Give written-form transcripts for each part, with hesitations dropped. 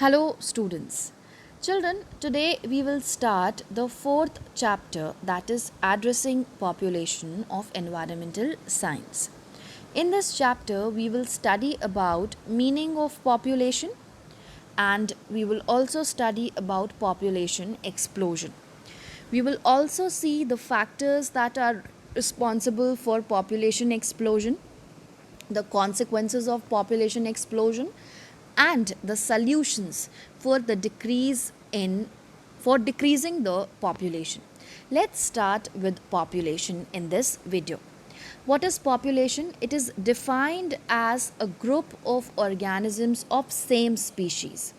Hello, students. Children, today we will start the fourth chapter, that is addressing population of environmental science. In this chapter, we will study about meaning of population and we will also study about population explosion. We will also see the factors that are responsible for population explosion, the consequences of population explosion, and the solutions for the decrease in for decreasing the population. Let's start with population in this video. What is population? It is defined as a group of organisms of same species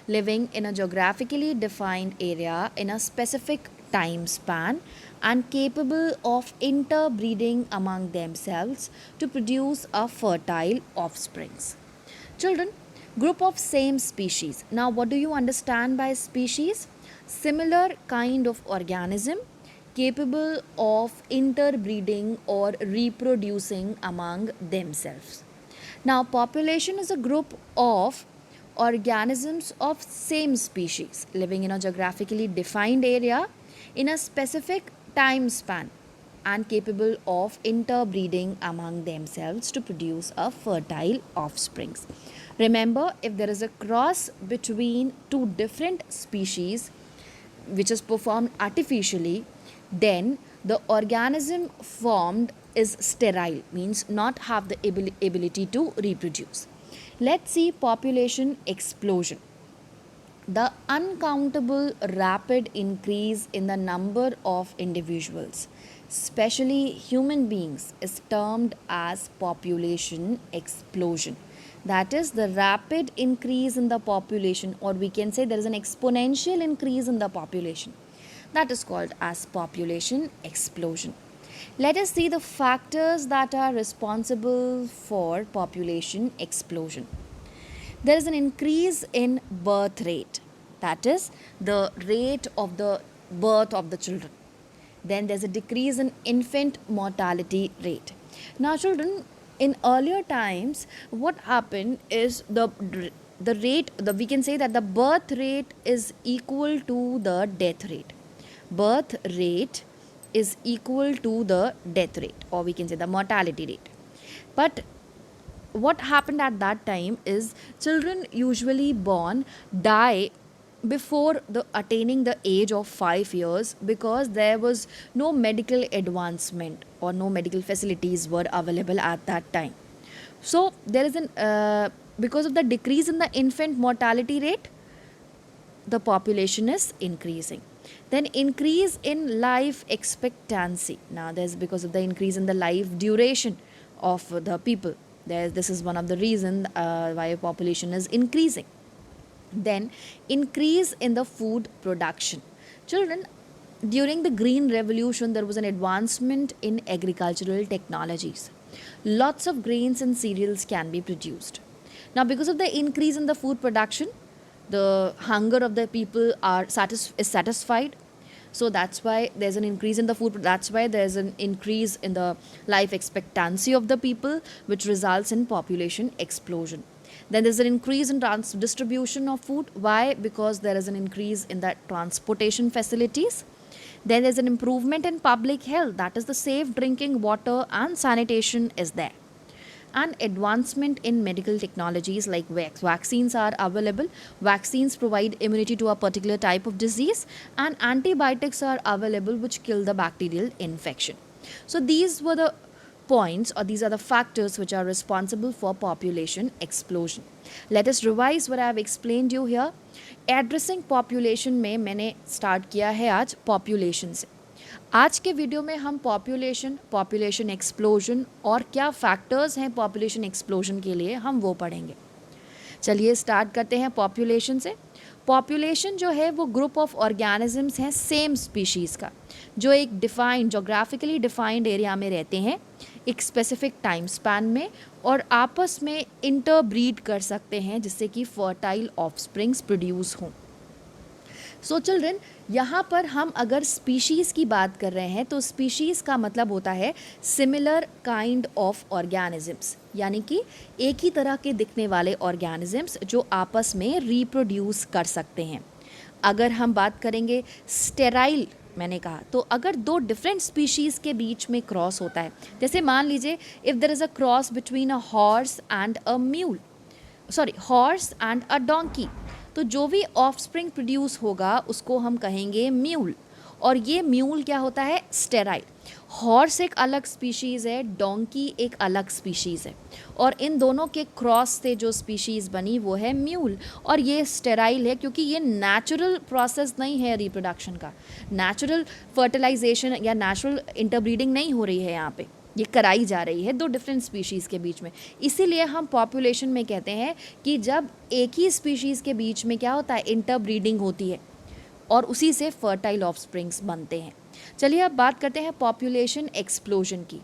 living in a geographically defined area in a specific time span and capable of interbreeding among themselves to produce a fertile offsprings. Children, group of same species. Now, what do you understand by species? Similar kind of organism capable of interbreeding or reproducing among themselves. Now, population is a group of organisms of same species living in a geographically defined area in a specific time span and capable of interbreeding among themselves to produce a fertile offsprings. Remember, if there is a cross between two different species which is performed artificially, then the organism formed is sterile, means not have the ability to reproduce. Let's see population explosion. The uncountable rapid increase in the number of individuals, especially human beings, is termed as population explosion. That is the rapid increase in the population, or we can say there is an exponential increase in the population. That is called as population explosion. Let us see the factors that are responsible for population explosion. There is an increase in birth rate, that is the rate of the birth of the children. Then there's a decrease in infant mortality rate. Now, children, in earlier times, what happened is the rate, we can say that the birth rate is equal to the death rate. Birth rate is equal to the death rate, or we can say the mortality rate. But what happened at that time is children usually born die before the attaining the age of 5 years, because there was no medical advancement or no medical facilities were available at that time. So there is an because of the decrease in the infant mortality rate, the population is increasing. Then increase in life expectancy. Now there's because of the increase in the life duration of the people. This is one of the reasons why population is increasing. Then increase in the food production. Children, during the green revolution there was an advancement in agricultural technologies. Lots of grains and cereals can be produced. Now because of the increase in the food production, the hunger of the people is satisfied. So that's why there's an increase in the food, that's why there's an increase in the life expectancy of the people, which results in population explosion. Then there's an increase in distribution of food. Why? Because there is an increase in the transportation facilities. Then there's an improvement in public health, that is the safe drinking water and sanitation is there. And advancement in medical technologies like vaccines are available. Vaccines provide immunity to a particular type of disease, and antibiotics are available which kill the bacterial infection. So these were the points, or these are the factors which are responsible for population explosion. Let us revise what I have explained you here. Addressing population में मैंने start किया है आज population से. आज के video में हम पॉपुलेशन एक्सप्लोजन और क्या फैक्टर्स हैं पॉपुलेशन एक्सप्लोजन के लिए हम वो पढ़ेंगे. चलिए स्टार्ट करते हैं पॉपुलेशन से. पॉपुलेशन जो है वो ग्रुप ऑफ ऑर्गेनिजम्स हैं सेम स्पीशीज़ का, जो एक डिफाइंड जोग्राफिकली डिफाइंड एरिया में रहते हैं एक स्पेसिफिक टाइम स्पैन में और आपस में इंटरब्रीड कर सकते हैं जिससे कि फर्टाइल ऑफस्प्रिंग्स प्रोड्यूस हों. सो चिल्ड्रन, यहाँ पर हम अगर स्पीशीज़ की बात कर रहे हैं तो स्पीशीज़ का मतलब होता है सिमिलर काइंड ऑफ ऑर्गेनिजम्स, यानी कि एक ही तरह के दिखने वाले ऑर्गेनिजम्स जो आपस में रिप्रोड्यूस कर सकते हैं। अगर हम बात करेंगे स्टेराइल, मैंने कहा तो अगर दो डिफरेंट स्पीशीज़ के बीच में क्रॉस होता है, जैसे मान लीजिए if there is a cross between a horse and a mule, sorry horse and a donkey, तो जो भी ऑफस्प्रिंग प्रोड्यूस होगा उसको हम कहेंगे म्यूल, और ये म्यूल क्या होता है, स्टेराइल। हॉर्स एक अलग स्पीशीज़ है, डोंकी एक अलग स्पीशीज़ है, और इन दोनों के क्रॉस से जो स्पीशीज़ बनी वो है म्यूल, और ये स्टेराइल है क्योंकि ये नेचुरल प्रोसेस नहीं है रिप्रोडक्शन का, नेचुरल फर्टिलाइजेशन या नेचुरल इंटरब्रीडिंग नहीं हो रही है यहाँ पे, ये कराई जा रही है दो डिफरेंट स्पीशीज़ के बीच में। इसीलिए हम पॉपुलेशन में कहते हैं कि जब एक ही स्पीशीज़ के बीच में क्या होता है, इंटरब्रीडिंग होती है और उसी से फर्टाइल ऑफस्प्रिंग्स बनते हैं। चलिए अब बात करते हैं पॉपुलेशन एक्सप्लोजन की।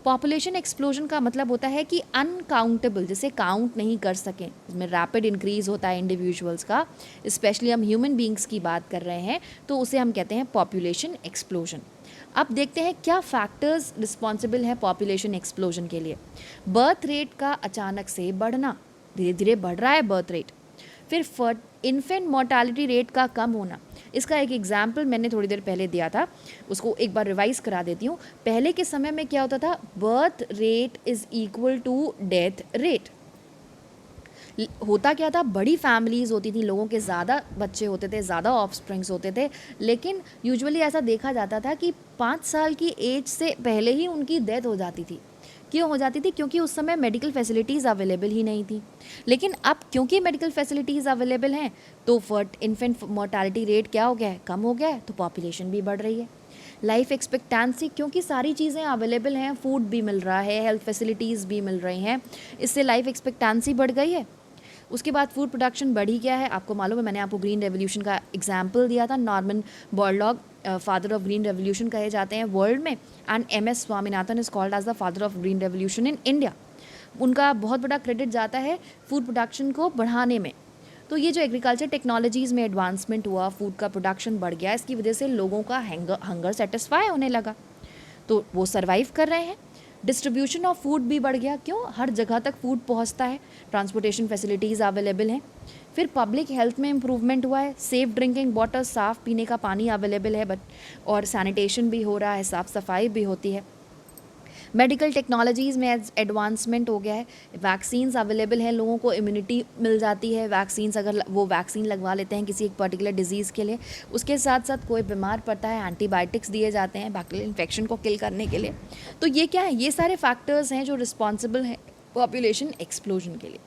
पॉपुलेशन एक्सप्लोजन का मतलब होता है कि अनकाउंटेबल, जिसे काउंट नहीं कर सकें, इसमें रैपिड इंक्रीज होता है इंडिविजुअल्स का, स्पेशली हम ह्यूमन बींग्स की बात कर रहे हैं तो उसे हम कहते हैं पॉपुलेशन एक्सप्लोजन। अब देखते हैं क्या फैक्टर्स रिस्पॉन्सिबल हैं पॉपुलेशन एक्सप्लोजन के लिए। बर्थ रेट का अचानक से बढ़ना, धीरे धीरे बढ़ रहा है बर्थ रेट। फिर इन्फेंट मोर्टालिटी रेट का कम होना, इसका एक एग्जाम्पल मैंने थोड़ी देर पहले दिया था, उसको एक बार रिवाइज करा देती हूँ। पहले के समय में क्या होता था, birth rate is equal to death rate. होता क्या था, बड़ी फैमिलीज़ होती थी, लोगों के ज़्यादा बच्चे होते थे, ज़्यादा ऑफस्प्रिंग्स होते थे, लेकिन यूजुअली ऐसा देखा जाता था कि 5 साल की एज से पहले ही उनकी डेथ हो जाती थी। क्यों हो जाती थी, क्योंकि उस समय मेडिकल फैसिलिटीज़ अवेलेबल ही नहीं थी। लेकिन अब क्योंकि मेडिकल फैसिलिटीज़ अवेलेबल हैं तो इन्फेंट मोर्टालिटी रेट क्या हो गया है, कम हो गया है, तो पॉपुलेशन भी बढ़ रही है। लाइफ एक्सपेक्टेंसी, क्योंकि सारी चीज़ें अवेलेबल हैं, फूड भी मिल रहा है, हेल्थ फैसिलिटीज़ भी मिल रही हैं, इससे लाइफ एक्सपेक्टेंसी बढ़ गई है। उसके बाद फूड प्रोडक्शन बढ़ी गया है, आपको मालूम है मैंने आपको ग्रीन रेवोल्यूशन का एग्जाम्पल दिया था। Norman Borlaug father of green revolution कहे जाते हैं वर्ल्ड में, and MS Swaminathan is called as the father of green revolution in India. उनका बहुत बड़ा क्रेडिट जाता है फूड प्रोडक्शन को बढ़ाने में। तो ये जो एग्रीकल्चर टेक्नोलॉजीज़ में एडवांसमेंट हुआ, फूड का प्रोडक्शन बढ़ गया, इसकी वजह से लोगों का हंगर सेटिस्फाई होने लगा, तो वो सर्वाइव कर रहे हैं। डिस्ट्रीब्यूशन ऑफ फूड भी बढ़ गया, क्यों, हर जगह तक फूड पहुंचता है, ट्रांसपोर्टेशन फैसिलिटीज़ अवेलेबल हैं। फिर पब्लिक हेल्थ में इम्प्रूवमेंट हुआ है, सेफ ड्रिंकिंग वाटर, साफ़ पीने का पानी अवेलेबल है, और सैनिटेशन भी हो रहा है, साफ़ सफाई भी होती है। मेडिकल टेक्नोलॉजीज़ में एडवांसमेंट हो गया है, वैक्सीन्स अवेलेबल हैं, लोगों को इम्यूनिटी मिल जाती है। वैक्सीन्स, अगर वो वैक्सीन लगवा लेते हैं किसी एक पर्टिकुलर डिजीज़ के लिए, उसके साथ साथ कोई बीमार पड़ता है, एंटीबायोटिक्स दिए जाते हैं बैक्टीरियल इन्फेक्शन को किल करने के लिए। तो ये क्या है, ये सारे फैक्टर्स हैं जो रिस्पॉन्सिबल हैं पॉपुलेशन एक्सप्लोजन के लिए।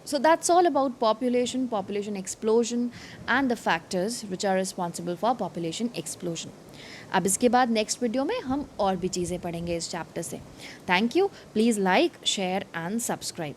So that's all about population explosion and the factors which are responsible for population explosion. अब इसके बाद नेक्स्ट वीडियो में हम और भी चीज़ें पढ़ेंगे इस चैप्टर से। Thank you, please like, share and subscribe.